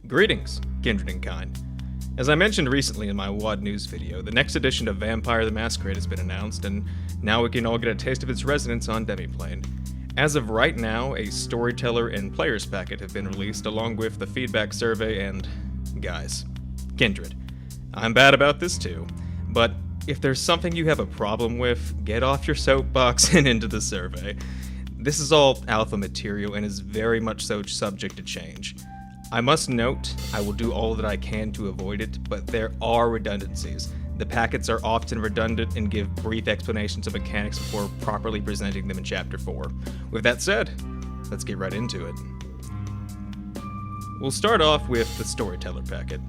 Greetings, kindred and kind. As I mentioned recently in my WOD News video, the next edition of Vampire the Masquerade has been announced, and now we can all get a taste of its resonance on Demiplane. As of right now, a Storyteller and Players packet have been released along with the feedback survey and... guys, kindred. I'm bad about this too, but if there's something you have a problem with, get off your soapbox and into the survey. This is all alpha material and is very much so subject to change. I must note, I will do all that I can to avoid it, but there are redundancies. The packets are often redundant and give brief explanations of mechanics before properly presenting them in Chapter 4. With that said, let's get right into it. We'll start off with the Storyteller packet.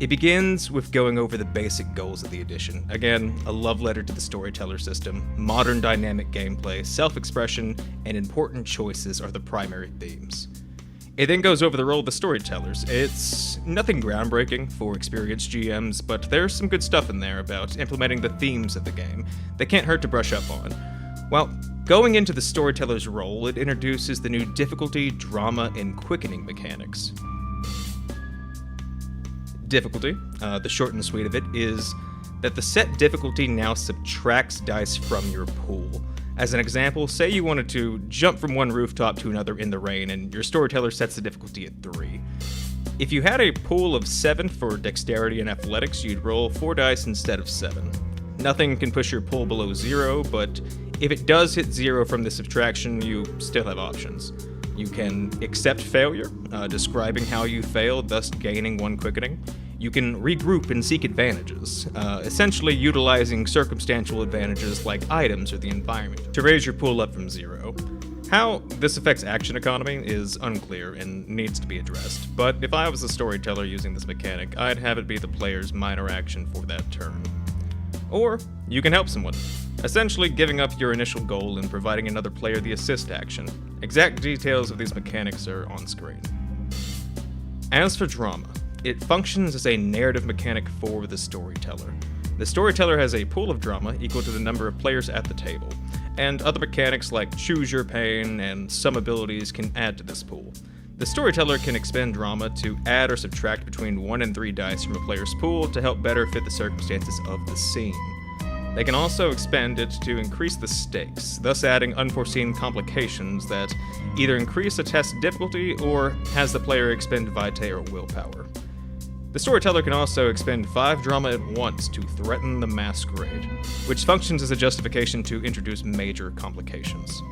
It begins with going over the basic goals of the edition. Again, a love letter to the Storyteller system, modern dynamic gameplay, self-expression, and important choices are the primary themes. It then goes over the role of the Storytellers. It's nothing groundbreaking for experienced GMs, but there's some good stuff in there about implementing the themes of the game that can't hurt to brush up on. Well, going into the Storyteller's role, it introduces the new difficulty, drama, and quickening mechanics. Difficulty, the short and sweet of it, is that the set difficulty now subtracts dice from your pool. As an example, say you wanted to jump from one rooftop to another in the rain, and your Storyteller sets the difficulty at 3. If you had a pool of 7 for dexterity and athletics, you'd roll 4 dice instead of 7. Nothing can push your pool below 0, but if it does hit 0 from the subtraction, you still have options. You can accept failure, describing how you failed, thus gaining 1 quickening. You can regroup and seek advantages, essentially utilizing circumstantial advantages like items or the environment to raise your pool up from 0. How this affects action economy is unclear and needs to be addressed, but if I was a Storyteller using this mechanic, I'd have it be the player's minor action for that turn. Or you can help someone, essentially giving up your initial goal and providing another player the assist action. Exact details of these mechanics are on screen. As for drama, it functions as a narrative mechanic for the Storyteller. The Storyteller has a pool of drama equal to the number of players at the table, and other mechanics like choose your pain and some abilities can add to this pool. The Storyteller can expend drama to add or subtract between 1 and 3 dice from a player's pool to help better fit the circumstances of the scene. They can also expend it to increase the stakes, thus adding unforeseen complications that either increase a test difficulty or has the player expend vitae or willpower. The Storyteller can also expend 5 drama at once to threaten the masquerade, which functions as a justification to introduce major complications.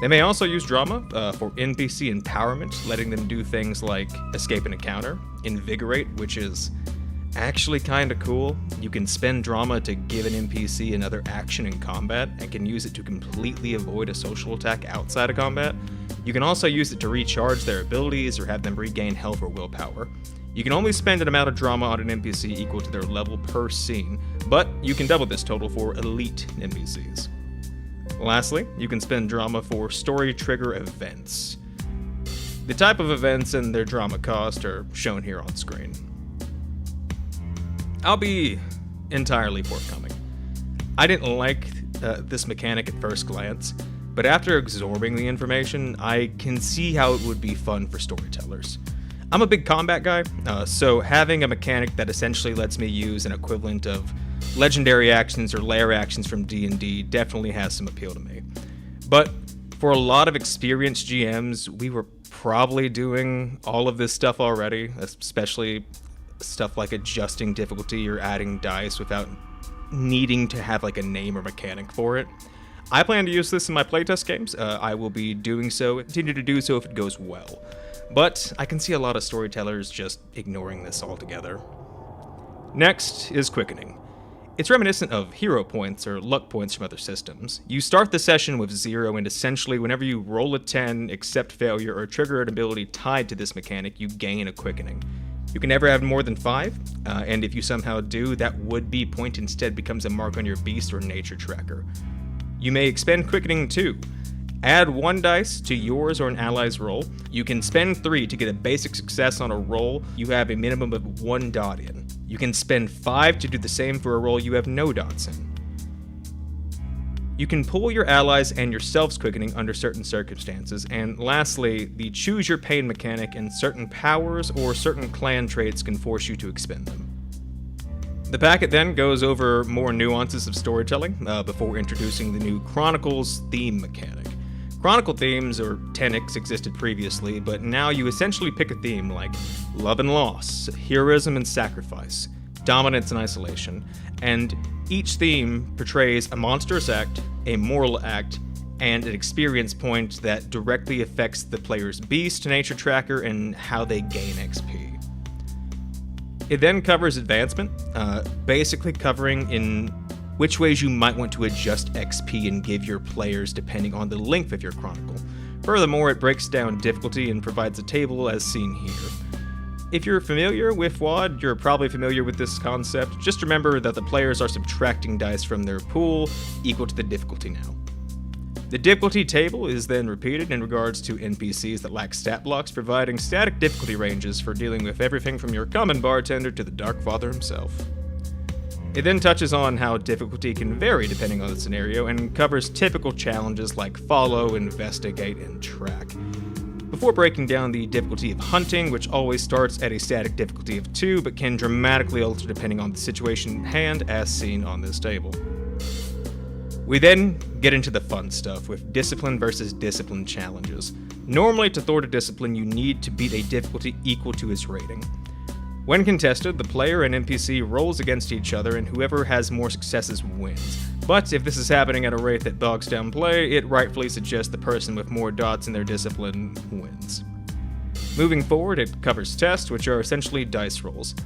They may also use drama for NPC empowerment, letting them do things like escape an encounter, invigorate, which is actually kinda cool. You can spend drama to give an NPC another action in combat and can use it to completely avoid a social attack outside of combat. You can also use it to recharge their abilities or have them regain health or willpower. You can only spend an amount of drama on an NPC equal to their level per scene, but you can double this total for elite NPCs. Lastly, you can spend drama for story trigger events. The type of events and their drama cost are shown here on screen. I'll be entirely forthcoming. I didn't like this mechanic at first glance, but after absorbing the information, I can see how it would be fun for Storytellers. I'm a big combat guy, so having a mechanic that essentially lets me use an equivalent of legendary actions or lair actions from D&D definitely has some appeal to me. But for a lot of experienced GMs, we were probably doing all of this stuff already, especially stuff like adjusting difficulty or adding dice without needing to have like a name or mechanic for it. I plan to use this in my playtest games. I will be doing so, continue to do so if it goes well. But I can see a lot of Storytellers just ignoring this altogether. Next is quickening. It's reminiscent of hero points or luck points from other systems. You start the session with 0, and essentially whenever you roll a 10, accept failure, or trigger an ability tied to this mechanic, you gain a quickening. You can never have more than 5, and if you somehow do, that would-be point instead becomes a mark on your beast or nature tracker. You may expend quickening too. Add 1 dice to yours or an ally's roll. You can spend 3 to get a basic success on a roll you have a minimum of 1 dot in. You can spend 5 to do the same for a roll you have no dots in. You can pull your allies and yourselves quickening under certain circumstances, and lastly, the choose your pain mechanic and certain powers or certain clan traits can force you to expend them. The packet then goes over more nuances of storytelling before introducing the new Chronicles theme mechanic. Chronicle themes, or tenics, existed previously, but now you essentially pick a theme like love and loss, heroism and sacrifice, dominance and isolation, and each theme portrays a monstrous act, a moral act, and an experience point that directly affects the player's beast nature tracker and how they gain XP. It then covers advancement, basically covering in which ways you might want to adjust XP and give your players depending on the length of your chronicle. Furthermore, it breaks down difficulty and provides a table as seen here. If you're familiar with WoD, you're probably familiar with this concept. Just remember that the players are subtracting dice from their pool equal to the difficulty now. The difficulty table is then repeated in regards to NPCs that lack stat blocks, providing static difficulty ranges for dealing with everything from your common bartender to the Dark Father himself. It then touches on how difficulty can vary depending on the scenario and covers typical challenges like follow, investigate, and track. Before breaking down the difficulty of hunting, which always starts at a static difficulty of 2 but can dramatically alter depending on the situation at hand as seen on this table. We then get into the fun stuff with discipline versus discipline challenges. Normally to thwart a discipline you need to beat a difficulty equal to its rating. When contested, the player and NPC rolls against each other and whoever has more successes wins. But if this is happening at a rate that bogs down play, it rightfully suggests the person with more dots in their discipline wins. Moving forward, it covers tests, which are essentially dice rolls.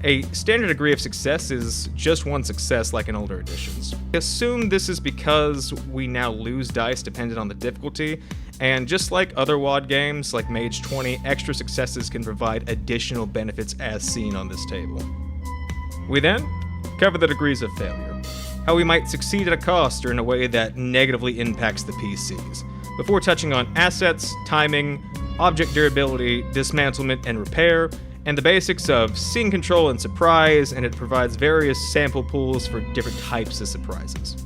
A standard degree of success is just one success like in older editions. I assume this is because we now lose dice dependent on the difficulty, and just like other WoD games like Mage 20, extra successes can provide additional benefits as seen on this table. We then cover the degrees of failure, how we might succeed at a cost or in a way that negatively impacts the PCs, before touching on assets, timing, object durability, dismantlement and repair, and the basics of scene control and surprise, and it provides various sample pools for different types of surprises.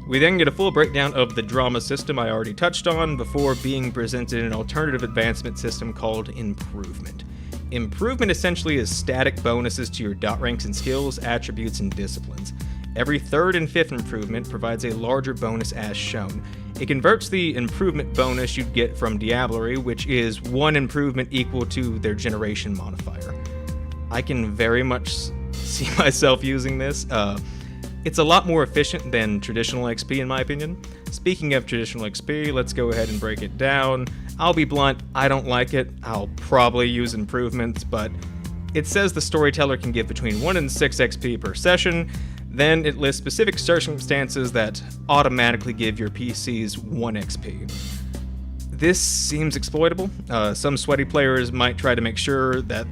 We then get a full breakdown of the drama system I already touched on before being presented an alternative advancement system called Improvement. Improvement essentially is static bonuses to your dot ranks and skills, attributes, and disciplines. Every third and fifth improvement provides a larger bonus as shown. It converts the improvement bonus you'd get from Diablerie, which is one improvement equal to their generation modifier. I can very much see myself using this. It's a lot more efficient than traditional XP in my opinion. Speaking of traditional XP, let's go ahead and break it down. I'll be blunt, I don't like it. I'll probably use improvements, but it says the Storyteller can give between 1 and 6 XP per session. Then it lists specific circumstances that automatically give your PCs 1 XP. This seems exploitable. Some sweaty players might try to make sure that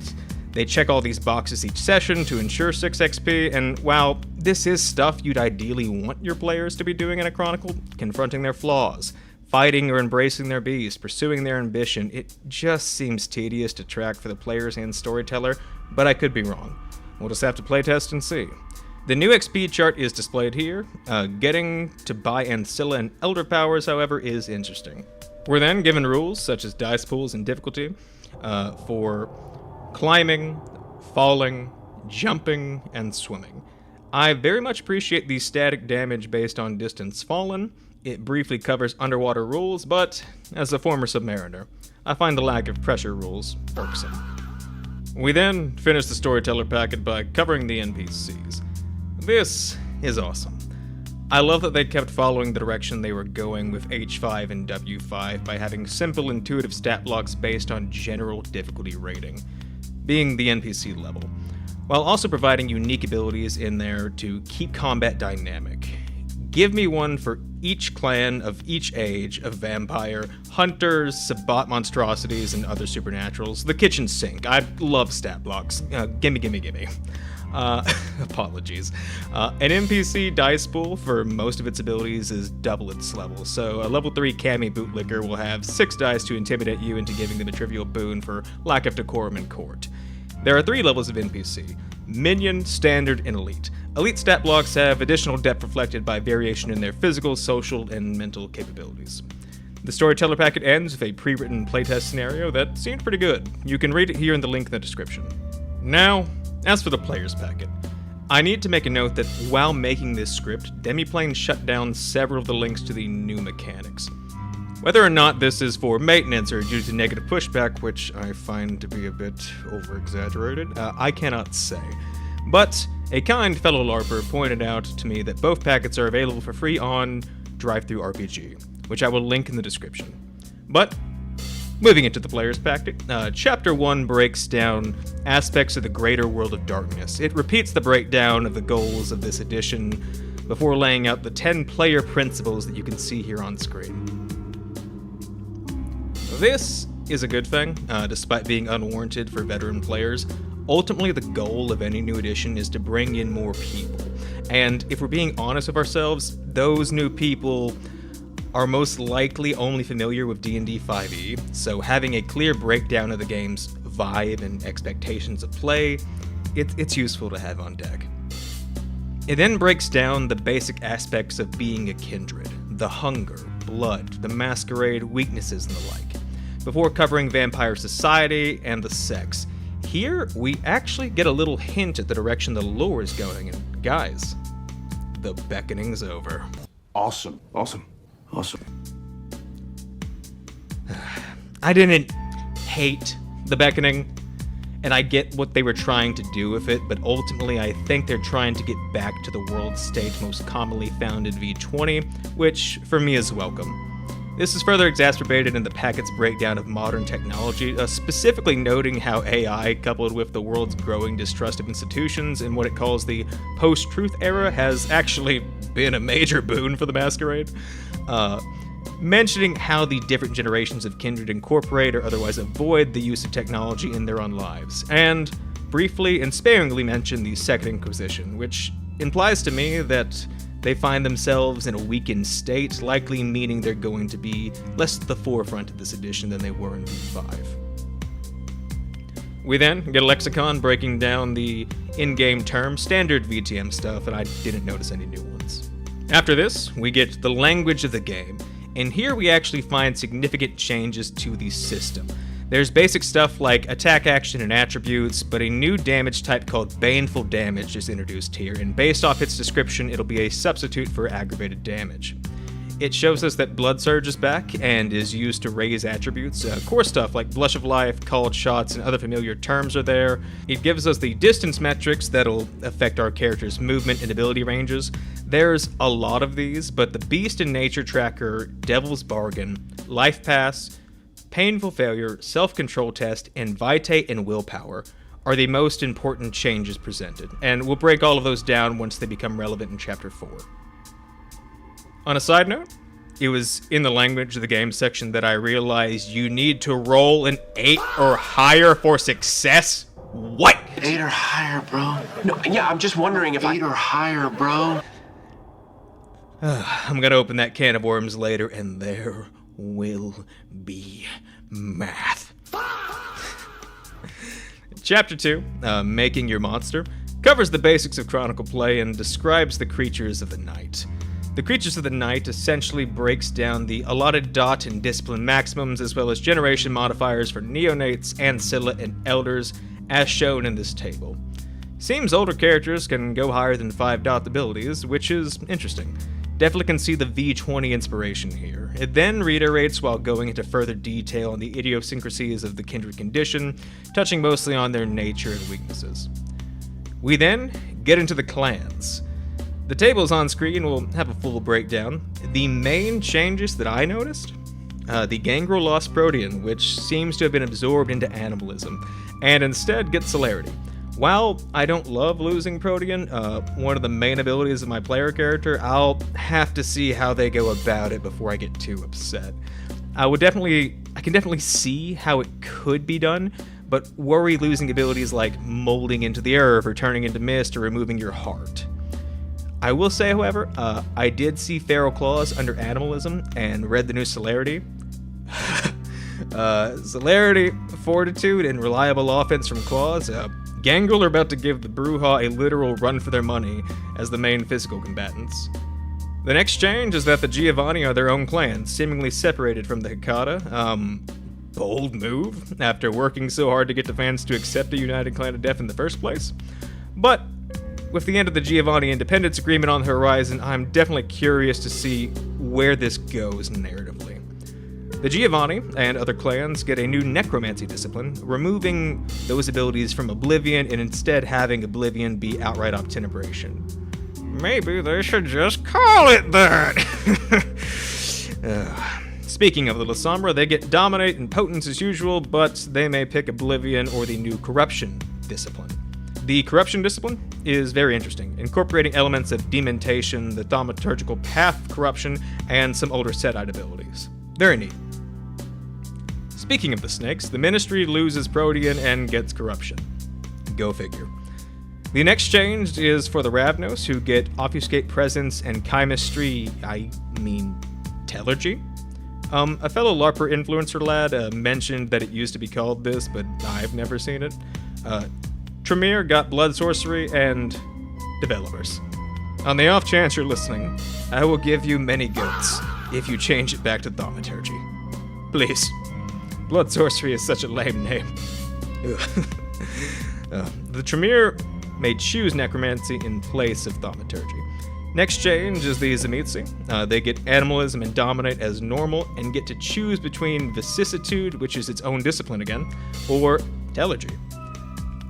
they check all these boxes each session to ensure 6 XP, and while this is stuff you'd ideally want your players to be doing in a Chronicle, confronting their flaws, fighting or embracing their beast, pursuing their ambition, it just seems tedious to track for the players and Storyteller, but I could be wrong. We'll just have to playtest and see. The new XP chart is displayed here. Getting to buy Ancilla and Elder Powers, however, is interesting. We're then given rules such as dice pools and difficulty for climbing, falling, jumping, and swimming. I very much appreciate the static damage based on distance fallen. It briefly covers underwater rules, but as a former submariner, I find the lack of pressure rules irksome. We then finish the Storyteller packet by covering the NPCs. This is awesome. I love that they kept following the direction they were going with H5 and W5 by having simple, intuitive stat blocks based on general difficulty rating, being the NPC level, while also providing unique abilities in there to keep combat dynamic. Give me one for each clan of each age of vampire, hunters, sabbat monstrosities, and other supernaturals. The kitchen sink. I love stat blocks. Gimme. Apologies. An NPC dice pool for most of its abilities is double its level, so a level 3 Cami bootlicker will have 6 dice to intimidate you into giving them a trivial boon for lack of decorum in court. There are 3 levels of NPC: Minion, Standard, and Elite. Elite stat blocks have additional depth reflected by variation in their physical, social, and mental capabilities. The Storyteller packet ends with a pre-written playtest scenario that seemed pretty good. You can read it here in the link in the description. Now, as for the player's packet, I need to make a note that while making this script, Demiplane shut down several of the links to the new mechanics. Whether or not this is for maintenance or due to negative pushback, which I find to be a bit over-exaggerated, I cannot say. But a kind fellow LARPer pointed out to me that both packets are available for free on DriveThruRPG, which I will link in the description. But moving into the player's packet, Chapter 1 breaks down aspects of the greater world of darkness. It repeats the breakdown of the goals of this edition before laying out the 10 player principles that you can see here on screen. This is a good thing, despite being unwarranted for veteran players. Ultimately, the goal of any new edition is to bring in more people. And if we're being honest with ourselves, those new people are most likely only familiar with D&D 5e, so having a clear breakdown of the game's vibe and expectations of play, it's useful to have on deck. It then breaks down the basic aspects of being a kindred, the hunger, blood, the masquerade, weaknesses, and the like, before covering vampire society and the sex. Here, we actually get a little hint at the direction the lore is going, and guys, the beckoning's over. Awesome. I didn't hate the beckoning, and I get what they were trying to do with it, but ultimately I think they're trying to get back to the world state most commonly found in V20, which for me is welcome. This is further exacerbated in the packet's breakdown of modern technology, specifically noting how AI, coupled with the world's growing distrust of institutions and what it calls the post-truth era, has actually been a major boon for the Masquerade. Mentioning how the different generations of Kindred incorporate or otherwise avoid the use of technology in their own lives, and briefly and sparingly mention the Second Inquisition, which implies to me that they find themselves in a weakened state, likely meaning they're going to be less at the forefront of this edition than they were in V5. We then get a lexicon breaking down the in-game terms, standard VTM stuff, and I didn't notice any new ones. After this, we get the language of the game, and here we actually find significant changes to the system. There's basic stuff like attack action and attributes, but a new damage type called Baneful Damage is introduced here, and based off its description, it'll be a substitute for aggravated damage. It shows us that Blood Surge is back and is used to raise attributes. Core stuff like Blush of Life, Called Shots, and other familiar terms are there. It gives us the distance metrics that'll affect our character's movement and ability ranges. There's a lot of these, but the Beast and Nature Tracker, Devil's Bargain, Life Pass, Painful Failure, Self-Control Test, and Vitae and Willpower are the most important changes presented, and we'll break all of those down once they become relevant in Chapter 4. On a side note, it was in the language of the game section that I realized you need to roll an 8 or higher for success. What? 8 or higher, bro. No, yeah, I'm just wondering if 8 or higher, bro. I'm gonna open that can of worms later, and there will be math. Chapter 2, Making Your Monster, covers the basics of Chronicle play and describes the creatures of the night. The creatures of the night essentially breaks down the allotted dot and discipline maximums, as well as generation modifiers for neonates, ancilla, and elders, as shown in this table. Seems older characters can go higher than 5 dot abilities, which is interesting. Definitely can see the V20 inspiration here. It then reiterates while going into further detail on the idiosyncrasies of the kindred condition, touching mostly on their nature and weaknesses. We then get into the clans. The tables on screen will have a full breakdown. The main changes that I noticed, the Gangrel lost Protean, which seems to have been absorbed into animalism, and instead gets celerity. While I don't love losing Protean, one of the main abilities of my player character, I'll have to see how they go about it before I get too upset. I can definitely see how it could be done, but worry losing abilities like molding into the herb or turning into mist or removing your heart. I will say, however, I did see Feral Claws under Animalism and read the new Celerity. Celerity, Fortitude, and Reliable Offense from Claws. Gangrel are about to give the Brujah a literal run for their money as the main physical combatants. The next change is that the Giovanni are their own clan, seemingly separated from the Hikata. Bold move, after working so hard to get the fans to accept a united clan of death in the first place. But with the end of the Giovanni independence agreement on the horizon, I'm definitely curious to see where this goes narratively. The Giovanni and other clans get a new necromancy discipline, removing those abilities from Oblivion and instead having Oblivion be outright obtenebration. Maybe they should just call it that! Speaking of Little Sombra, they get Dominate and Potence as usual, but they may pick Oblivion or the new Corruption discipline. The Corruption discipline is very interesting, incorporating elements of Dementation, the Thaumaturgical Path Corruption, and some older Setite abilities. Very neat. Speaking of the snakes, the Ministry loses Protean and gets Corruption. Go figure. The next change is for the Ravnos, who get Obfuscate Presence and Chemistry, Telergy? A fellow LARPer influencer lad mentioned that it used to be called this, but I've never seen it. Tremere got Blood Sorcery and Developers. On the off chance you're listening, I will give you many goats if you change it back to Thaumaturgy. Please. Blood Sorcery is such a lame name. The Tremere may choose Necromancy in place of Thaumaturgy. Next change is the Zemitzi. They get Animalism and Dominate as normal and get to choose between Vicissitude, which is its own discipline again, or Telergy.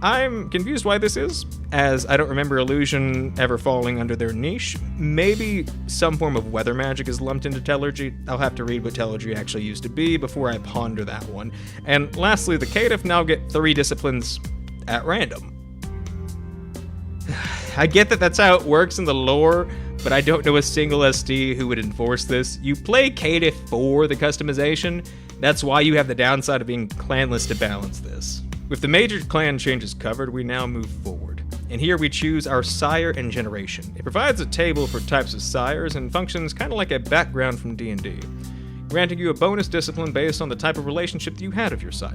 I'm confused why this is, as I don't remember Illusion ever falling under their niche. Maybe some form of weather magic is lumped into Telergy. I'll have to read what Telergy actually used to be before I ponder that one. And lastly, the Caitiff now get 3 disciplines at random. I get that that's how it works in the lore, but I don't know a single SD who would enforce this. You play Caitiff for the customization. That's why you have the downside of being clanless to balance this. With the major clan changes covered, we now move forward. And here we choose our sire and generation. It provides a table for types of sires and functions kind of like a background from D&D, granting you a bonus discipline based on the type of relationship that you had with your sire.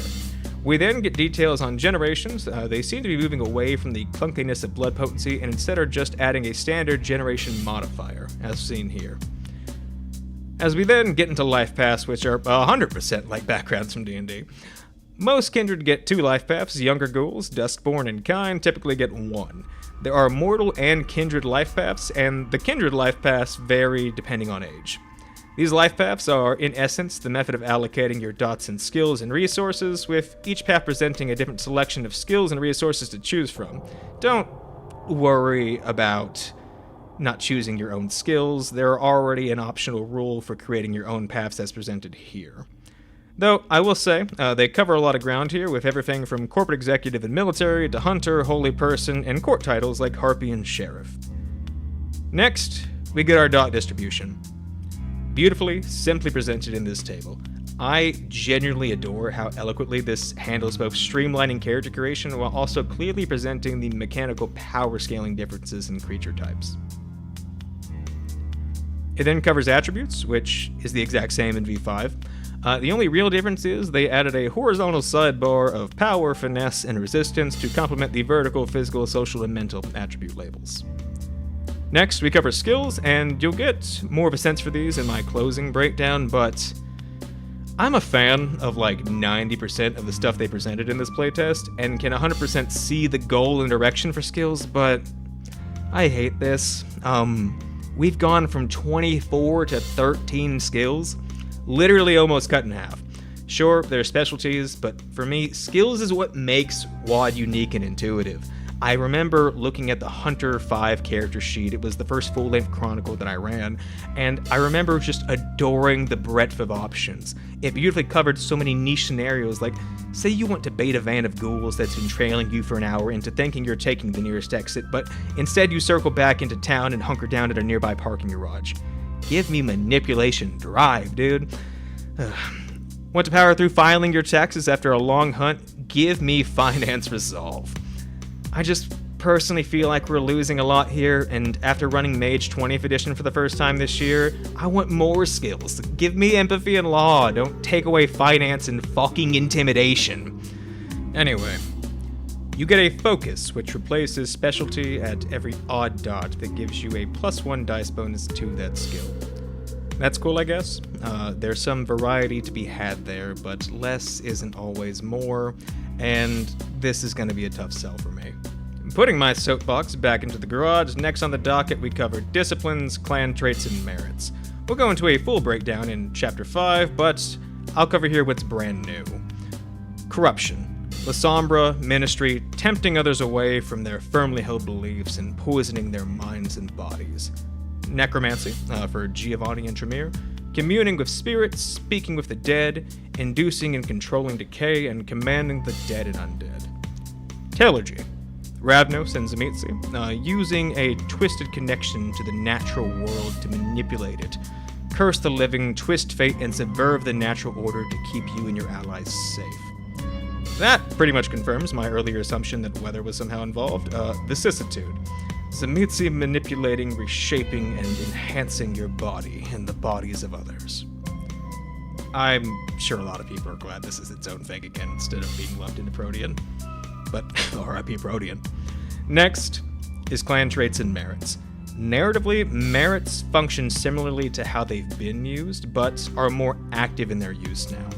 We then get details on generations. They seem to be moving away from the clunkiness of blood potency and instead are just adding a standard generation modifier, as seen here. As we then get into life paths, which are 100% like backgrounds from D&D. Most kindred get 2 life paths. Younger ghouls, Duskborn and Kind, typically get 1. There are mortal and kindred life paths, and the kindred life paths vary depending on age. These life paths are, in essence, the method of allocating your dots and skills and resources, with each path presenting a different selection of skills and resources to choose from. Don't worry about not choosing your own skills. There are already an optional rule for creating your own paths as presented here. Though, I will say, they cover a lot of ground here, with everything from corporate executive and military to hunter, holy person, and court titles like harpy and sheriff. Next, we get our dot distribution. Beautifully, simply presented in this table. I genuinely adore how eloquently this handles both streamlining character creation while also clearly presenting the mechanical power scaling differences in creature types. It then covers attributes, which is the exact same in V5. The only real difference is they added a horizontal sidebar of power, finesse, and resistance to complement the vertical, physical, social, and mental attribute labels. Next, we cover skills, and you'll get more of a sense for these in my closing breakdown, but I'm a fan of like 90% of the stuff they presented in this playtest, and can 100% see the goal and direction for skills, but I hate this. We've gone from 24 to 13 skills, literally almost cut in half. Sure, there are specialties, but for me, skills is what makes WoD unique and intuitive. I remember looking at the Hunter 5 character sheet. It was the first full-length chronicle that I ran, and I remember just adoring the breadth of options. It beautifully covered so many niche scenarios, like, say you want to bait a van of ghouls that's been trailing you for an hour into thinking you're taking the nearest exit, but instead you circle back into town and hunker down at a nearby parking garage. Give me manipulation drive, dude. Want to power through filing your taxes after a long hunt? Give me finance resolve. I just personally feel like we're losing a lot here, and after running Mage 20th edition for the first time this year, I want more skills. Give me empathy and law, don't take away finance and fucking intimidation. Anyway, You get a focus, which replaces specialty at every odd dot that gives you a +1 dice bonus to that skill. That's cool, I guess. There's some variety to be had there, but less isn't always more, and this is going to be a tough sell for me. Putting my soapbox back into the garage, next on the docket we cover disciplines, clan traits, and merits. We'll go into a full breakdown in Chapter 5, but I'll cover here what's brand new. Corruption. La Sombra, ministry, tempting others away from their firmly held beliefs and poisoning their minds and bodies. Necromancy, for Giovanni and Tremere, communing with spirits, speaking with the dead, inducing and controlling decay, and commanding the dead and undead. Telergy, Ravnos and Zamitsi, using a twisted connection to the natural world to manipulate it, curse the living, twist fate, and subvert the natural order to keep you and your allies safe. That pretty much confirms my earlier assumption that weather was somehow involved. Vicissitude. Zamitsi manipulating, reshaping, and enhancing your body and the bodies of others. I'm sure a lot of people are glad this is its own thing again instead of being lumped into Protean. But RIP Protean. Next is clan traits and merits. Narratively, merits function similarly to how they've been used, but are more active in their use now.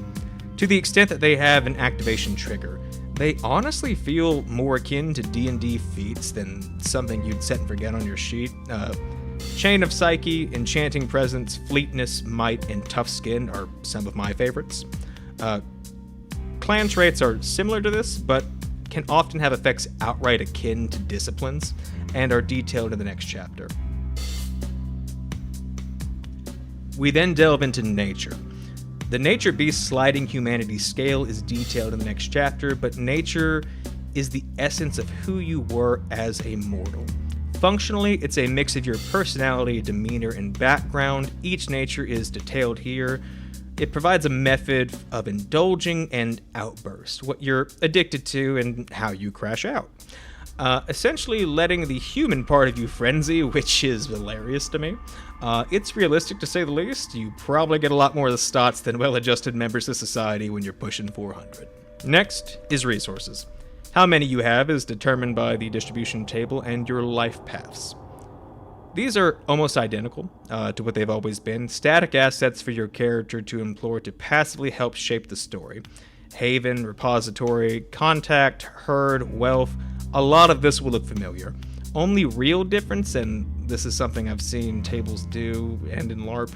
To the extent that they have an activation trigger, they honestly feel more akin to D&D feats than something you'd set and forget on your sheet. Chain of Psyche, Enchanting Presence, Fleetness, Might, and Tough Skin are some of my favorites. Clan traits are similar to this, but can often have effects outright akin to disciplines, and are detailed in the next chapter. We then delve into nature. The nature beast sliding humanity scale is detailed in the next chapter, but nature is the essence of who you were as a mortal. Functionally, it's a mix of your personality, demeanor, and background. Each nature is detailed here. It provides a method of indulging and outburst, what you're addicted to and how you crash out. Essentially letting the human part of you frenzy, which is hilarious to me. It's realistic to say the least. You probably get a lot more of the stats than well-adjusted members of society when you're pushing 400. Next is resources. How many you have is determined by the distribution table and your life paths. These are almost identical to what they've always been. Static assets for your character to employ to passively help shape the story. Haven, repository, contact, herd, wealth. A lot of this will look familiar. Only real difference, and this is something I've seen tables do and in LARP,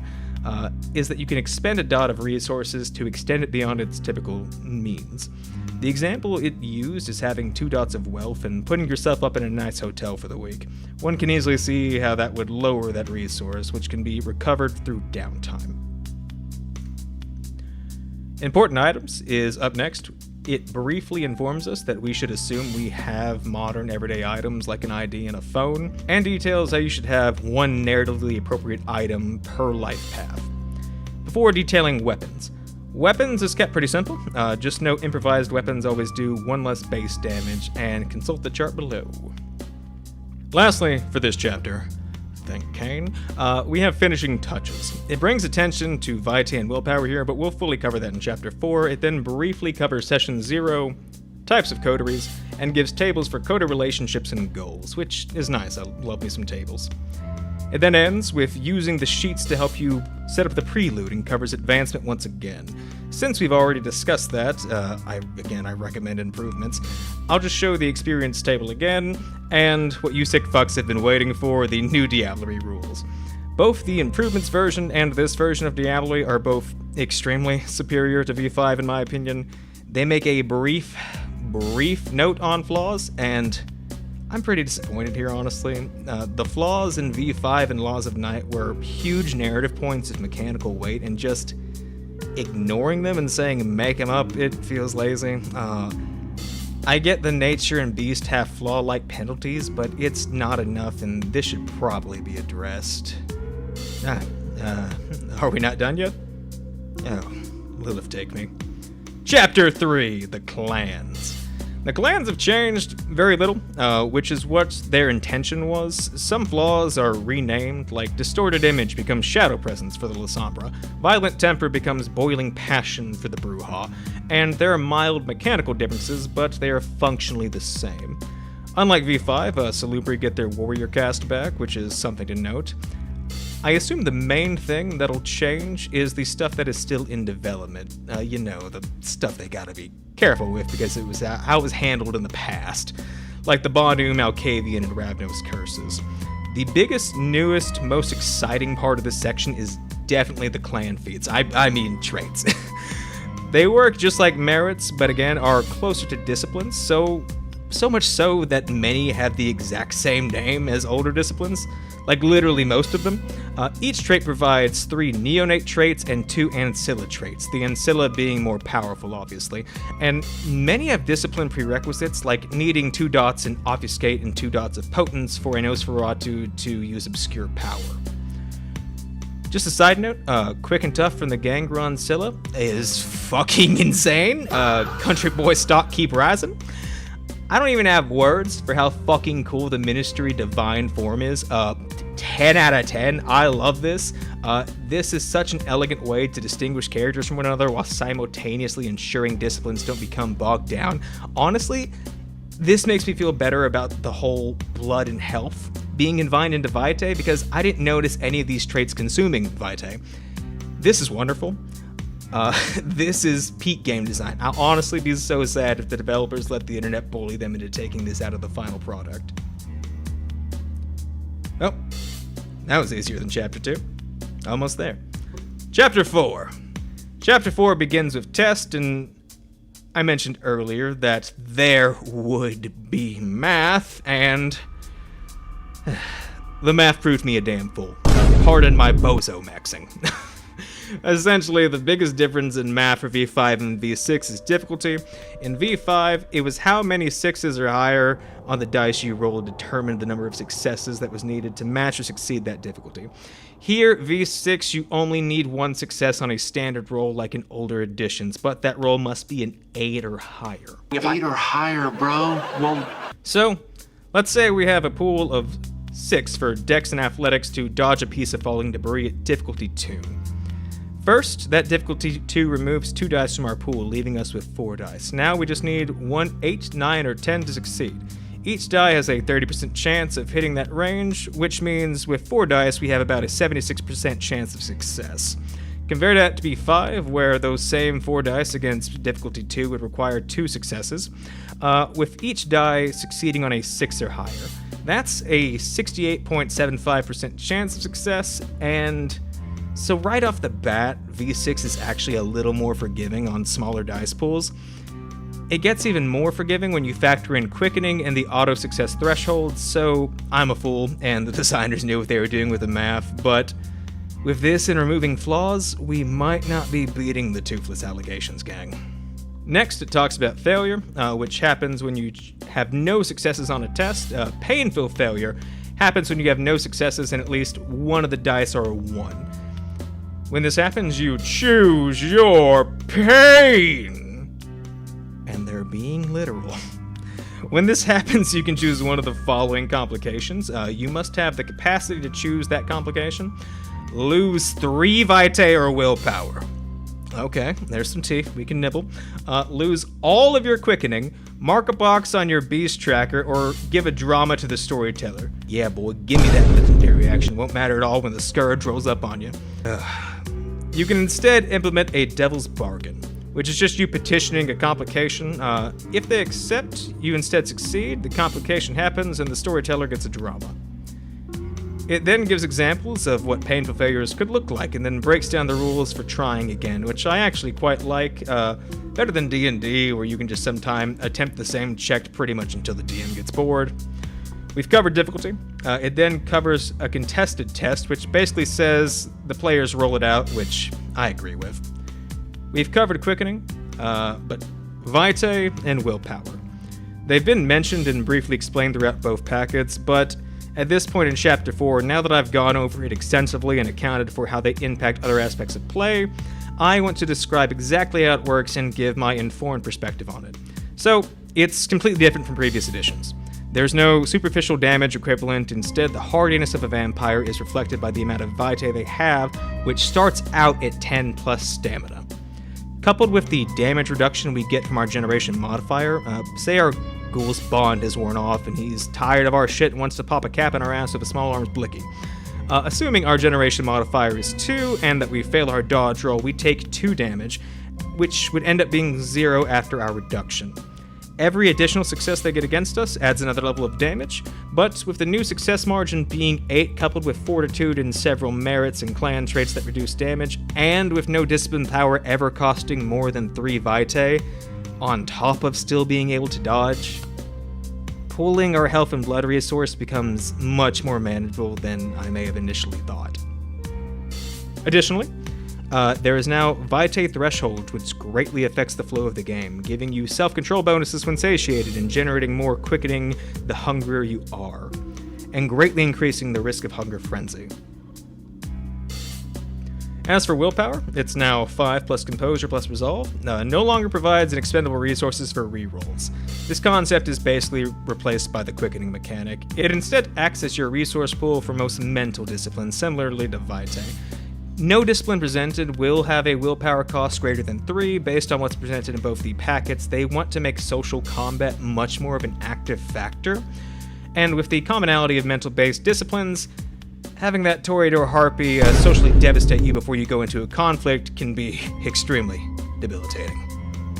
is that you can expend a dot of resources to extend it beyond its typical means. The example it used is having 2 dots of wealth and putting yourself up in a nice hotel for the week. One can easily see how that would lower that resource, which can be recovered through downtime. Important items is up next. It briefly informs us that we should assume we have modern everyday items like an ID and a phone, and details how you should have one narratively appropriate item per life path. Before detailing weapons. Weapons is kept pretty simple. Just note improvised weapons always do 1 less base damage, and consult the chart below. Lastly, for this chapter, thank Kane, we have finishing touches. It brings attention to VTM willpower here, but we'll fully cover that in Chapter 4. It then briefly covers Session 0, types of coteries, and gives tables for coterie relationships and goals, which is nice. I love me some tables. It then ends with using the sheets to help you set up the prelude and covers advancement once again. Since we've already discussed that, I recommend improvements. I'll just show the experience table again, and what you sick fucks have been waiting for, the new Diablerie rules. Both the improvements version and this version of Diablerie are both extremely superior to V5 in my opinion. They make a brief note on flaws, and I'm pretty disappointed here, honestly. The flaws in V5 and Laws of Night were huge narrative points of mechanical weight, and just ignoring them and saying make them up, it feels lazy. I get the nature and beast have flaw-like penalties, but it's not enough, and this should probably be addressed. Are we not done yet? Oh, Lilith take me. Chapter 3, The Clans. The clans have changed very little, which is what their intention was. Some flaws are renamed, like Distorted Image becomes Shadow Presence for the Lasombra, Violent Temper becomes Boiling Passion for the Brujah, and there are mild mechanical differences, but they are functionally the same. Unlike V5, Salubri get their Warrior cast back, which is something to note. I assume the main thing that'll change is the stuff that is still in development. You know, the stuff they gotta be careful with because it was how it was handled in the past. Like the Bonu, Malkavian, and Ravnos curses. The biggest, newest, most exciting part of this section is definitely the clan feats. I mean traits. They work just like merits, but again are closer to disciplines, so much so that many have the exact same name as older disciplines, like literally most of them. Each trait provides 3 neonate traits and 2 ancilla traits, the ancilla being more powerful, obviously, and many have discipline prerequisites, like needing 2 dots in Obfuscate and 2 dots of Potence for a Nosferatu to use Obscure Power. Just a side note, Quick and Tough from the Gangron Scylla is fucking insane. Country boy stock keep rising. I don't even have words for how fucking cool the Ministry Divine form is. 10 out of 10. I love this. This is such an elegant way to distinguish characters from one another while simultaneously ensuring disciplines don't become bogged down. Honestly, this makes me feel better about the whole blood and health being combined into Vitae because I didn't notice any of these traits consuming Vitae. This is wonderful. This is peak game design. I'll honestly be so sad if the developers let the internet bully them into taking this out of the final product. Oh, that was easier than Chapter 2. Almost there. Chapter 4. Chapter 4 begins with test, and I mentioned earlier that there would be math, and the math proved me a damn fool. Pardon my bozo maxing. Essentially, the biggest difference in math for V5 and V6 is difficulty. In V5, it was how many 6s or higher on the dice you rolled determined the number of successes that was needed to match or succeed that difficulty. Here, V6, you only need 1 success on a standard roll like in older editions, but that roll must be an 8 or higher. 8 or higher, bro. Well, so, let's say we have a pool of 6 for Dex and Athletics to dodge a piece of falling debris at difficulty 2. First, that difficulty 2 removes 2 dice from our pool, leaving us with 4 dice. Now we just need 1, 8, 9, or 10 to succeed. Each die has a 30% chance of hitting that range, which means with 4 dice we have about a 76% chance of success. Compare that to B5, where those same 4 dice against difficulty 2 would require 2 successes, with each die succeeding on a 6 or higher. That's a 68.75% chance of success, and so right off the bat, V6 is actually a little more forgiving on smaller dice pools. It gets even more forgiving when you factor in quickening and the auto success threshold, so I'm a fool, and the designers knew what they were doing with the math, but with this and removing flaws, we might not be beating the toothless allegations, gang. Next, it talks about failure, which happens when you have no successes on a test. Painful failure happens when you have no successes and at least one of the dice are a 1. When this happens, you choose your pain. And they're being literal. When this happens, you can choose one of the following complications. You must have the capacity to choose that complication. Lose 3 vitae or willpower. Okay, there's some teeth, we can nibble. Lose all of your quickening, mark a box on your beast tracker, or give a drama to the storyteller. Yeah, boy, give me that legendary action. Won't matter at all when the scourge rolls up on you. You can instead implement a devil's bargain, which is just you petitioning a complication. If they accept, you instead succeed, the complication happens, and the storyteller gets a drama. It then gives examples of what painful failures could look like, and then breaks down the rules for trying again, which I actually quite like. Better than D&D, where you can just sometime attempt the same check pretty much until the DM gets bored. We've covered difficulty. It then covers a contested test, which basically says the players roll it out, which I agree with. We've covered quickening, but vitae and willpower. They've been mentioned and briefly explained throughout both packets, but at this point in Chapter 4, now that I've gone over it extensively and accounted for how they impact other aspects of play, I want to describe exactly how it works and give my informed perspective on it. So, It's completely different from previous editions. There's no superficial damage equivalent. Instead, the hardiness of a vampire is reflected by the amount of vitae they have, which starts out at 10 plus stamina. Coupled with the damage reduction we get from our generation modifier, say our ghoul's bond has worn off and he's tired of our shit and wants to pop a cap in our ass with a small arms blicky. Assuming our generation modifier is 2 and that we fail our dodge roll, we take 2 damage, which would end up being 0 after our reduction. Every additional success they get against us adds another level of damage, but with the new success margin being 8 coupled with fortitude and several merits and clan traits that reduce damage, and with no discipline power ever costing more than 3 vitae, on top of still being able to dodge, pulling our health and blood resource becomes much more manageable than I may have initially thought. Additionally, there is now Vitae Threshold, which greatly affects the flow of the game, giving you self-control bonuses when satiated and generating more quickening the hungrier you are, and greatly increasing the risk of hunger frenzy. As for willpower, it's now 5 plus composure plus resolve, no longer provides an expendable resources for rerolls. This concept is basically replaced by the quickening mechanic. It instead acts as your resource pool for most mental disciplines, similarly to Vitae. No discipline presented will have a willpower cost greater than 3 based on what's presented in both the packets. They want to make social combat much more of an active factor, and with the commonality of mental-based disciplines, having that Toreador Harpy socially devastate you before you go into a conflict can be extremely debilitating.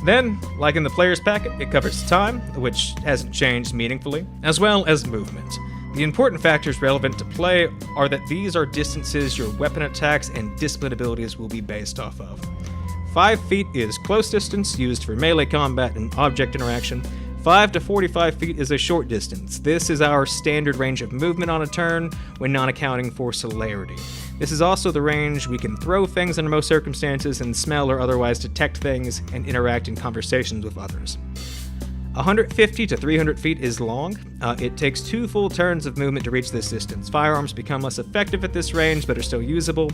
Then, like in the player's packet, it covers time, which hasn't changed meaningfully, as well as movement. The important factors relevant to play are that these are distances your weapon attacks and discipline abilities will be based off of. 5 feet is close distance, used for melee combat and object interaction. 5 to 45 feet is a short distance. This is our standard range of movement on a turn when not accounting for celerity. This is also the range we can throw things under most circumstances and smell or otherwise detect things and interact in conversations with others. 150 to 300 feet is long. It takes 2 full turns of movement to reach this distance. Firearms become less effective at this range, but are still usable.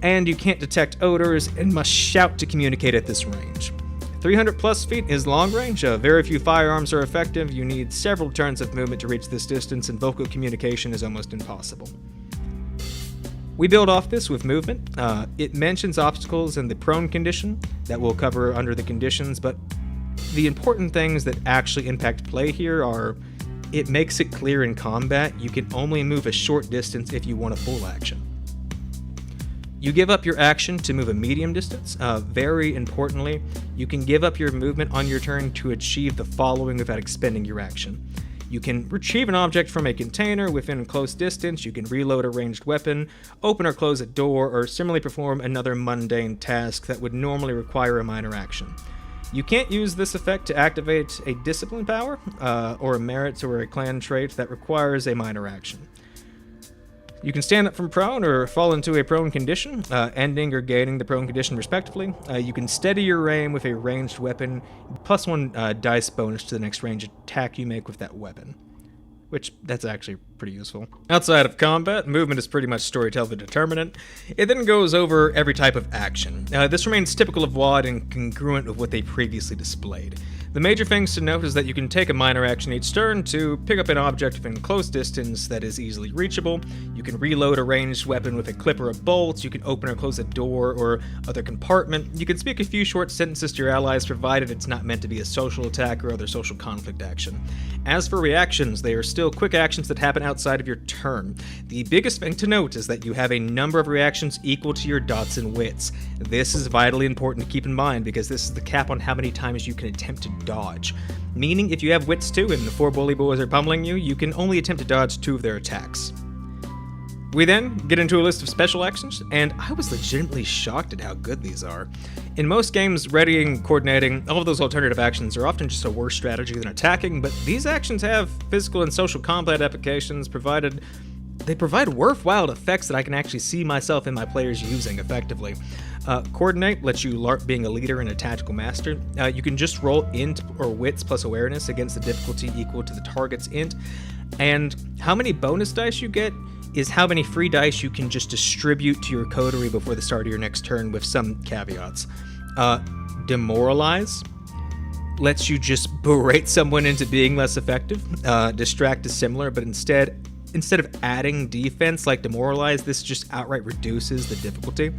And you can't detect odors and must shout to communicate at this range. 300 plus feet is long range. Very few firearms are effective. You need several turns of movement to reach this distance, and vocal communication is almost impossible. We build off this with movement. It mentions obstacles in the prone condition that we'll cover under the conditions, but the important things that actually impact play here are, it makes it clear in combat you can only move a short distance if you want a full action. You give up your action to move a medium distance. Very importantly, you can give up your movement on your turn to achieve the following without expending your action. You can retrieve an object from a container within close distance, you can reload a ranged weapon, open or close a door, or similarly perform another mundane task that would normally require a minor action. You can't use this effect to activate a discipline power, or a merit or a clan trait that requires a minor action. You can stand up from prone or fall into a prone condition, ending or gaining the prone condition respectively. You can steady your aim with a ranged weapon, plus 1 dice bonus to the next range attack you make with that weapon. Which, that's actually pretty useful. Outside of combat, movement is pretty much Storyteller determinant. It then goes over every type of action. This remains typical of WoD and congruent with what they previously displayed. The major things to note is that you can take a minor action each turn to pick up an object within close distance that is easily reachable. You can reload a ranged weapon with a clip or a bolt. You can open or close a door or other compartment. You can speak a few short sentences to your allies, provided it's not meant to be a social attack or other social conflict action. As for reactions, they are still quick actions that happen outside of your turn. The biggest thing to note is that you have a number of reactions equal to your dots and wits. This is vitally important to keep in mind because this is the cap on how many times you can attempt to dodge. Meaning if you have wits 2 and the 4 bully boys are pummeling you, you can only attempt to dodge 2 of their attacks. We then get into a list of special actions, and I was legitimately shocked at how good these are. In most games, readying, coordinating, all of those alternative actions are often just a worse strategy than attacking, but these actions have physical and social combat applications, provided they provide worthwhile effects that I can actually see myself and my players using effectively. Coordinate lets you LARP being a leader and a tactical master. You can just roll int or wits plus awareness against the difficulty equal to the target's int, and how many bonus dice you get is how many free dice you can just distribute to your coterie before the start of your next turn, with some caveats. Demoralize. lets you just berate someone into being less effective. Distract is similar, but instead of adding defense like demoralize, this just outright reduces the difficulty,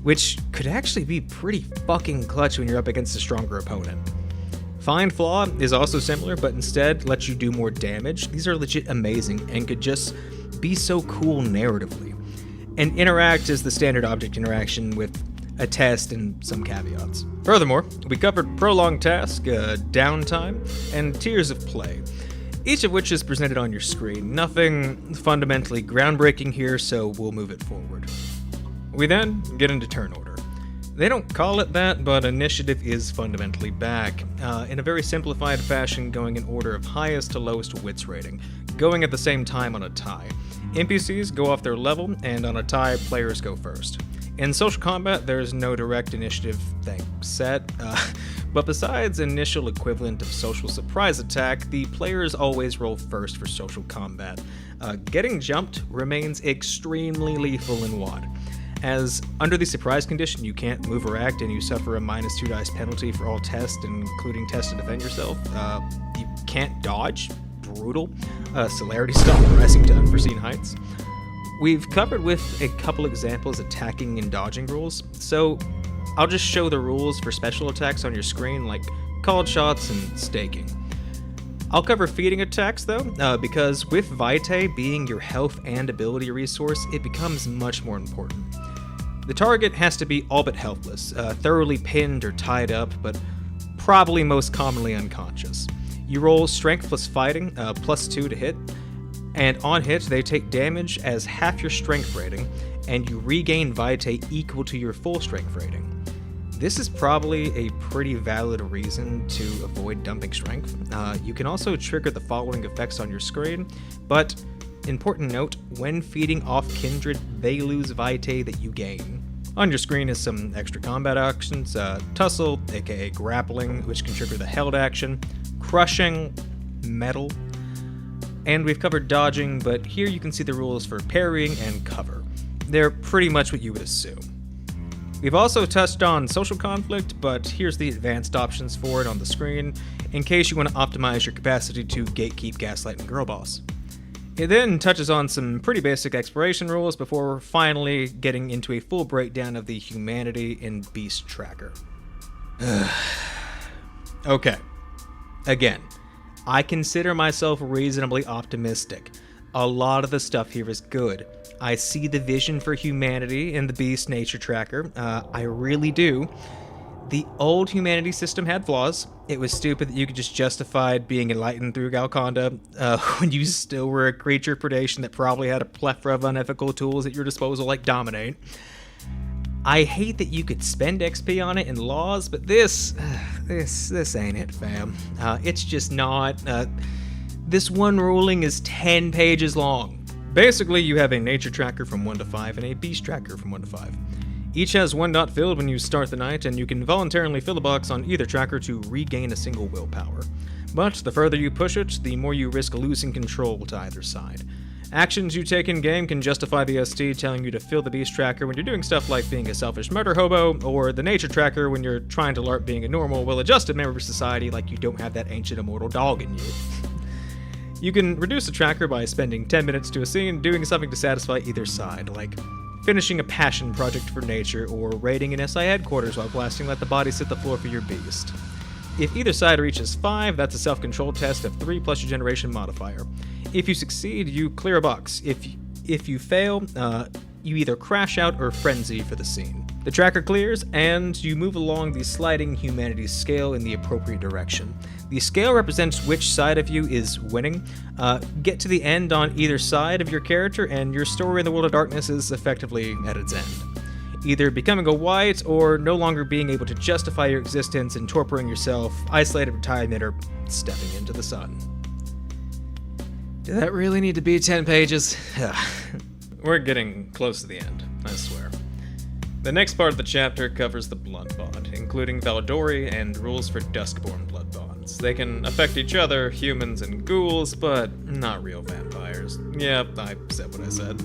which could actually be pretty fucking clutch when you're up against a stronger opponent. Find Flaw is also similar, but instead lets you do more damage. These are legit amazing and could just be so cool narratively. And Interact is the standard object interaction with a test and some caveats. Furthermore, we covered Prolonged Task, Downtime, and Tiers of Play, each of which is presented on your screen. Nothing fundamentally groundbreaking here, so we'll move it forward. We then get into turn order. They don't call it that, but initiative is fundamentally back, in a very simplified fashion, going in order of highest to lowest wits rating, going at the same time on a tie. NPCs go off their level, and on a tie, players go first. In social combat, there's no direct initiative thing set, but besides initial equivalent of social surprise attack, the players always roll first for social combat. Getting jumped remains extremely lethal in WoD, as under the surprise condition you can't move or act and you suffer a -2 dice penalty for all tests, including tests to defend yourself. You can't dodge, brutal. Celerity stop rising to unforeseen heights. We've covered with a couple examples attacking and dodging rules, so I'll just show the rules for special attacks on your screen, like called shots and staking. I'll cover feeding attacks though, because with Vitae being your health and ability resource, it becomes much more important. The target has to be all but helpless, thoroughly pinned or tied up, but probably most commonly unconscious. You roll strength plus fighting, +2 to hit, and on hit, they take damage as half your strength rating, and you regain Vitae equal to your full strength rating. This is probably a pretty valid reason to avoid dumping strength. You can also trigger the following effects on your screen, but important note, when feeding off Kindred, they lose Vitae that you gain. On your screen is some extra combat actions, Tussle, aka grappling, which can trigger the held action, crushing, metal, and we've covered dodging, but here you can see the rules for parrying and cover. They're pretty much what you would assume. We've also touched on social conflict, but here's the advanced options for it on the screen, in case you want to optimize your capacity to gatekeep, gaslight, and girl boss. It then touches on some pretty basic exploration rules before finally getting into a full breakdown of the humanity in Beast Tracker. Okay. Again, I consider myself reasonably optimistic. A lot of the stuff here is good. I see the vision for humanity in the Beast Nature Tracker. I really do. The old humanity system had flaws. It was stupid that you could just justify being enlightened through Galconda when you still were a creature predation that probably had a plethora of unethical tools at your disposal like Dominate. I hate that you could spend XP on it in laws, but this ain't it, fam. It's just not. This one ruling is 10 pages long. Basically, you have a nature tracker from 1 to 5 and a beast tracker from 1 to 5. Each has one dot filled when you start the night, and you can voluntarily fill a box on either tracker to regain a single willpower. But the further you push it, the more you risk losing control to either side. Actions you take in-game can justify the ST telling you to fill the beast tracker when you're doing stuff like being a selfish murder hobo, or the nature tracker when you're trying to LARP being a normal, well-adjusted member of society like you don't have that ancient immortal dog in you. You can reduce the tracker by spending 10 minutes to a scene doing something to satisfy either side, like finishing a passion project for nature, or raiding an SI headquarters while blasting Let the Body Sit the Floor for your beast. If either side reaches 5, that's a self-control test of 3 plus your generation modifier. If you succeed, you clear a box. If you fail, you either crash out or frenzy for the scene. The tracker clears, and you move along the sliding humanity scale in the appropriate direction. The scale represents which side of you is winning. Get to the end on either side of your character, and your story in the World of Darkness is effectively at its end. Either becoming a white, or no longer being able to justify your existence and torturing yourself, isolated retirement, or stepping into the sun. Did that really need to be 10 pages? We're getting close to the end, I swear. The next part of the chapter covers the blood bond, including Valdori and rules for Duskborn blood bonds. They can affect each other, humans and ghouls, but not real vampires. Yep, I said what I said.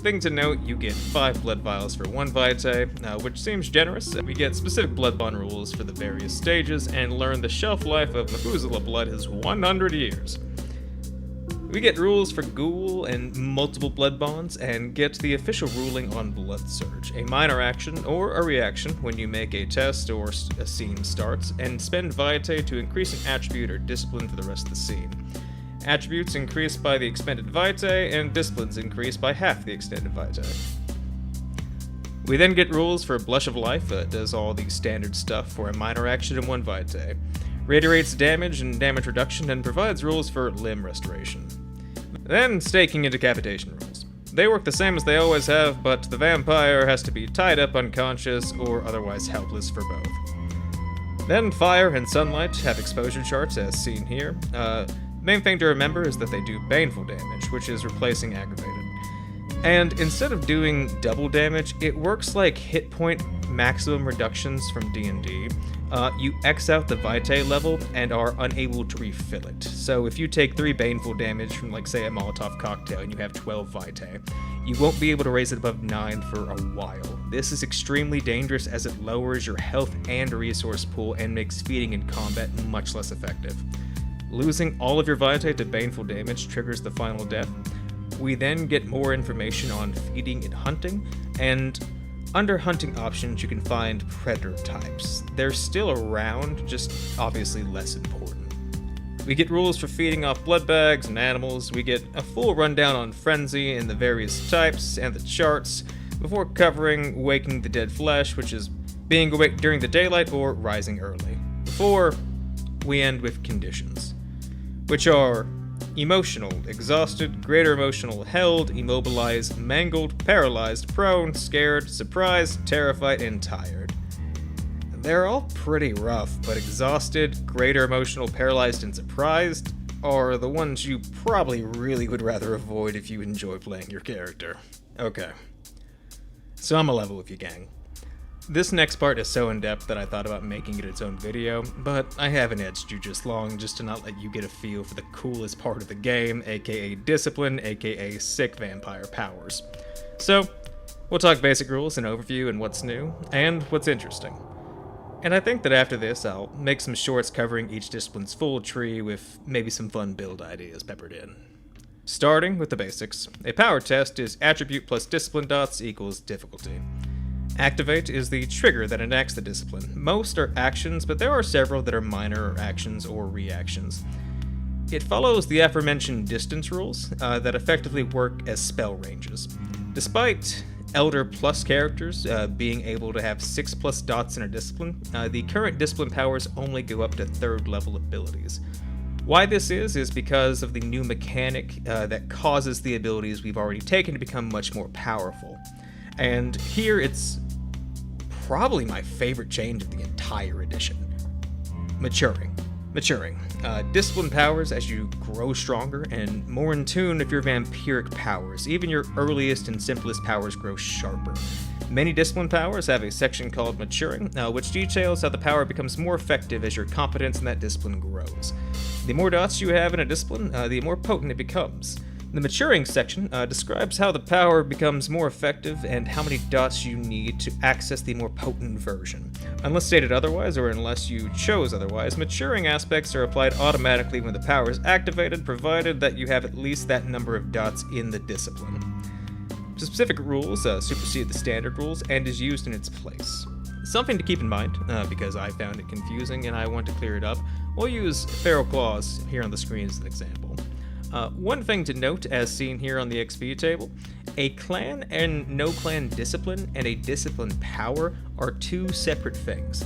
Thing to note, you get 5 blood vials for 1 vitae, which seems generous. We get specific blood bond rules for the various stages, and learn the shelf life of Methuselah blood is 100 years. We get rules for ghoul and multiple blood bonds, and get the official ruling on Blood Surge, a minor action or a reaction when you make a test or a scene starts, and spend vitae to increase an attribute or discipline for the rest of the scene. Attributes increase by the expended vitae, and disciplines increase by half the expended vitae. We then get rules for Blush of Life, does all the standard stuff for a minor action and 1 vitae, reiterates damage and damage reduction, and provides rules for limb restoration. Then staking and decapitation rules. They work the same as they always have, but the vampire has to be tied up unconscious or otherwise helpless for both. Then fire and sunlight have exposure charts as seen here. Main thing to remember is that they do baneful damage, which is replacing aggravated. And instead of doing double damage, it works like hit point maximum reductions from D&D. You X out the vitae level and are unable to refill it. So if you take 3 baneful damage from, like, say, a Molotov cocktail and you have 12 vitae, you won't be able to raise it above 9 for a while. This is extremely dangerous as it lowers your health and resource pool and makes feeding in combat much less effective. Losing all of your vitae to baneful damage triggers the final death. We then get more information on feeding and hunting, and under hunting options you can find predator types. They're still around, just obviously less important. We get rules for feeding off blood bags and animals. We get a full rundown on frenzy and the various types and the charts, before covering waking the dead flesh, which is being awake during the daylight or rising early. Before we end with conditions, which are emotional, exhausted, greater emotional, held, immobilized, mangled, paralyzed, prone, scared, surprised, terrified, and tired. They're all pretty rough, but exhausted, greater emotional, paralyzed, and surprised are the ones you probably really would rather avoid if you enjoy playing your character. Okay. So I'm a level with you, gang. This next part is so in-depth that I thought about making it its own video, but I haven't edged you just long just to not let you get a feel for the coolest part of the game, aka discipline, aka sick vampire powers. So, we'll talk basic rules and overview and what's new, and what's interesting. And I think that after this, I'll make some shorts covering each discipline's full tree with maybe some fun build ideas peppered in. Starting with the basics, a power test is attribute plus discipline dots equals difficulty. Activate is the trigger that enacts the discipline. Most are actions, but there are several that are minor actions or reactions. It follows the aforementioned distance rules that effectively work as spell ranges. Despite Elder Plus characters being able to have 6 plus dots in a discipline, the current discipline powers only go up to 3rd level abilities. Why this is because of the new mechanic that causes the abilities we've already taken to become much more powerful. And here it's probably my favorite change of the entire edition. Maturing. Discipline powers as you grow stronger and more in tune with your vampiric powers. Even your earliest and simplest powers grow sharper. Many discipline powers have a section called Maturing, which details how the power becomes more effective as your competence in that discipline grows. The more dots you have in a discipline, the more potent it becomes. The Maturing section describes how the power becomes more effective and how many dots you need to access the more potent version. Unless stated otherwise, or unless you chose otherwise, maturing aspects are applied automatically when the power is activated, provided that you have at least that number of dots in the discipline. Specific rules supersede the standard rules and is used in its place. Something to keep in mind, because I found it confusing and I want to clear it up, we'll use Feral Claws here on the screen as an example. One thing to note, as seen here on the XP table, a clan and no clan discipline and a discipline power are 2 separate things.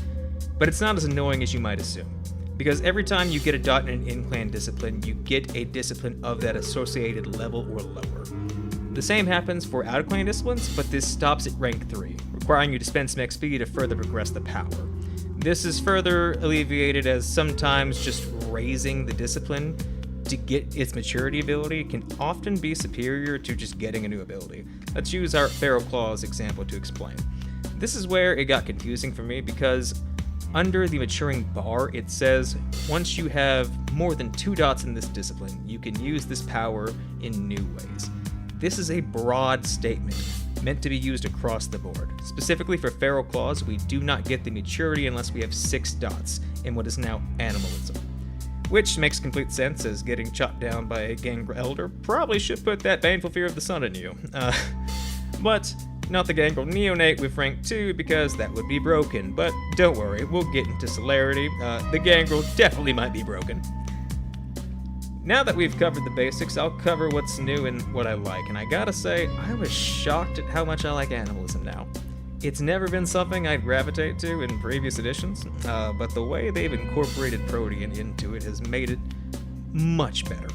But it's not as annoying as you might assume, because every time you get a dot in an in-clan discipline, you get a discipline of that associated level or lower. The same happens for out-of-clan disciplines, but this stops at rank 3, requiring you to spend some XP to further progress the power. This is further alleviated as sometimes just raising the discipline to get its maturity ability can often be superior to just getting a new ability. Let's use our Feral Claws example to explain. This is where it got confusing for me because under the maturing bar it says once you have more than 2 dots in this discipline, you can use this power in new ways. This is a broad statement, meant to be used across the board. Specifically for feral claws, we do not get the maturity unless we have 6 dots in what is now animalism. Which makes complete sense, as getting chopped down by a gangrel elder probably should put that baneful fear of the sun in you. But not the gangrel neonate with rank 2, because that would be broken. But don't worry, we'll get into celerity. The gangrel definitely might be broken. Now that we've covered the basics, I'll cover what's new and what I like, and I gotta say, I was shocked at how much I like animalism now. It's never been something I'd gravitate to in previous editions, but the way they've incorporated Protean into it has made it much better,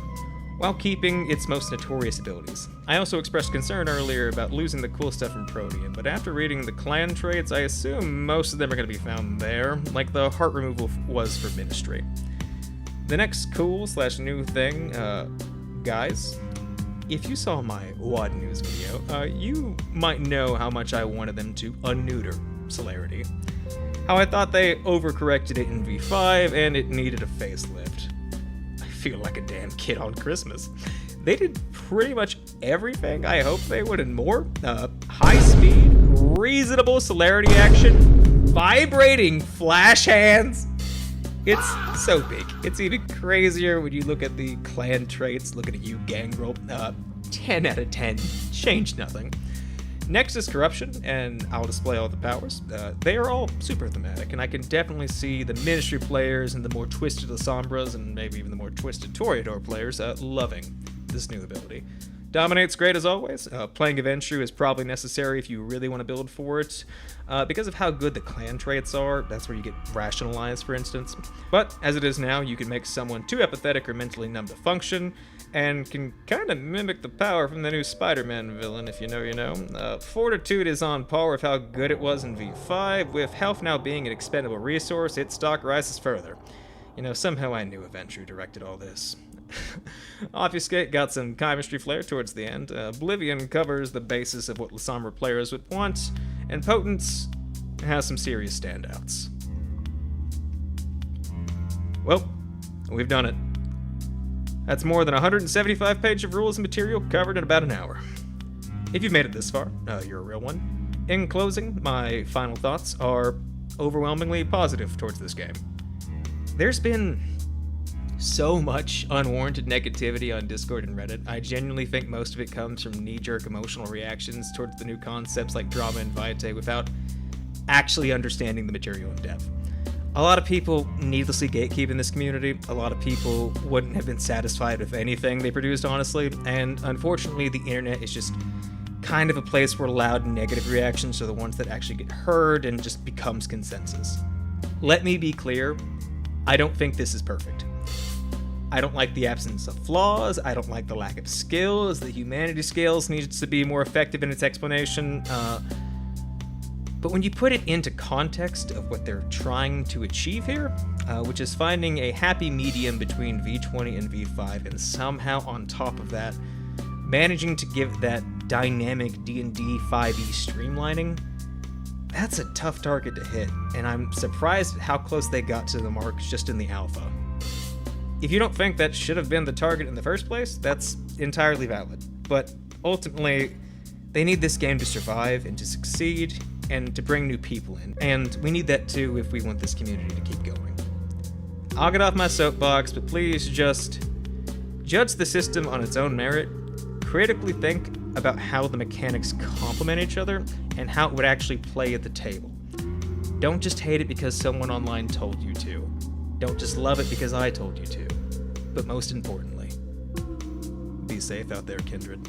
while keeping its most notorious abilities. I also expressed concern earlier about losing the cool stuff from Protean, but after reading the clan traits, I assume most of them are going to be found there, like the heart removal was for Ministry. The next cool/new thing, guys, if you saw my WOD News video, you might know how much I wanted them to unneuter celerity. How I thought they overcorrected it in V5 and it needed a facelift. I feel like a damn kid on Christmas. They did pretty much everything I hoped they would and more. High speed, reasonable celerity action, vibrating flash hands. It's so big. It's even crazier when you look at the clan traits. Looking at you, Gangrel. 10 out of 10. Changed nothing. Next is Corruption, and I'll display all the powers. They are all super thematic, and I can definitely see the Ministry players and the more twisted Lasombras, and maybe even the more twisted Toreador players, loving this new ability. Dominate's great as always. Playing Aventru is probably necessary if you really want to build for it. Because of how good the clan traits are, that's where you get rationalized, for instance. But as it is now, you can make someone too apathetic or mentally numb to function, and can kind of mimic the power from the new Spider-Man villain, if you know, you know. Fortitude is on par with how good it was in V5. With health now being an expendable resource, its stock rises further. You know, somehow I knew Aventru directed all this. Obfuscate got some chemistry flair towards the end. Oblivion covers the basis of what Lasombra players would want, and Potence has some serious standouts. Well, we've done it. That's more than 175 pages of rules and material covered in about an hour. If you've made it this far, you're a real one. In closing, my final thoughts are overwhelmingly positive towards this game. There's been so much unwarranted negativity on Discord and Reddit. I genuinely think most of it comes from knee-jerk emotional reactions towards the new concepts like drama and vitae without actually understanding the material in depth. A lot of people needlessly gatekeep in this community. A lot of people wouldn't have been satisfied with anything they produced, honestly, and unfortunately the internet is just kind of a place where loud negative reactions are the ones that actually get heard and just becomes consensus. Let me be clear, I don't think this is perfect. I don't like the absence of flaws, I don't like the lack of skills, the humanity scales needs to be more effective in its explanation, but when you put it into context of what they're trying to achieve here, which is finding a happy medium between V20 and V5, and somehow on top of that, managing to give that dynamic D&D 5e streamlining, that's a tough target to hit, and I'm surprised at how close they got to the mark just in the alpha. If you don't think that should have been the target in the first place, that's entirely valid. But ultimately, they need this game to survive and to succeed and to bring new people in. And we need that too if we want this community to keep going. I'll get off my soapbox, but please just judge the system on its own merit. Critically think about how the mechanics complement each other and how it would actually play at the table. Don't just hate it because someone online told you to. Don't just love it because I told you to. But most importantly, be safe out there, kindred.